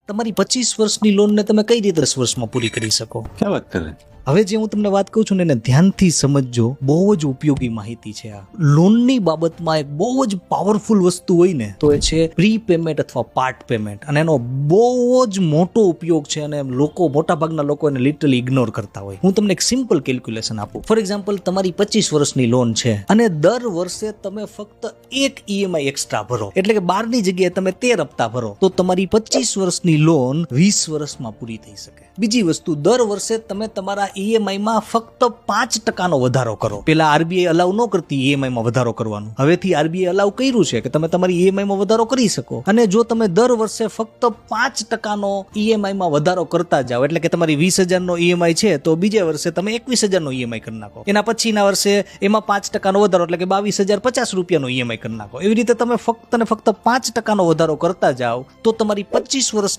તમારી 25 વર્ષની લોનને તમે કઈ રીતે 10 વર્ષમાં પૂરી કરી શકો? ક્યાં વાત કરે? હવે જે હું તમને વાત કહું છું ને એને ધ્યાનથી સમજજો, બહુ જ ઉપયોગી માહિતી છે આ. લોનની બાબતમાં એક બહુ જ પાવરફુલ વસ્તુ હોય ને તો એ છે પ્રી પેમેન્ટ અથવા પાર્ટ પેમેન્ટ, અને એનો બહુ જ મોટો ઉપયોગ છે અને મોટાભાગના લોકો એને લિટરલી ઇગ્નોર કરતા હોય. હું તમને એક સિમ્પલ કેલ્ક્યુલેશન આપું. ફોર એક્ઝામ્પલ, તમારી 25 વર્ષની લોન છે અને દર વર્ષે તમે ફક્ત એક ઈએમઆઈ એક્સ્ટ્રા ભરો, એટલે કે 12ની જગ્યાએ તમે 13 હપ્તા ભરો, તો તમારી 25 વર્ષની લોન 20 વર્ષમાં પૂરી થઈ શકે. બીજી વસ્તુ, દર વર્ષે તમે તમારા ઈએમઆઈ માં ફક્ત 5% વધારો કરો. પેલા આરબીઆઈ અલાઉ ન કરતી ઈએમઆઈ માં વધારો કરવાનું, હવેથી આરબીઆઈ અલાઉ કર્યું છે કે તમે તમારી ઈએમઆઈ માં વધારો કરી શકો. અને જો તમે દર વર્ષે ફક્ત 5% ઈએમઆઈ માં વધારો કરતા જાઓ, એટલે કે તમારી 20,000 નો ઈએમઆઈ છે તો બીજા વર્ષે તમે 21,000 નો ઈએમઆઈ કરી નાખો, એના પછીના વર્ષે એમાં 5% વધારો એટલે કે 22,050 રૂપિયાનો ઈએમઆઈ કરી નાખો. એવી રીતે તમે ફક્ત ને ફક્ત 5% વધારો કરતા જાઓ તો તમારી 25 વર્ષની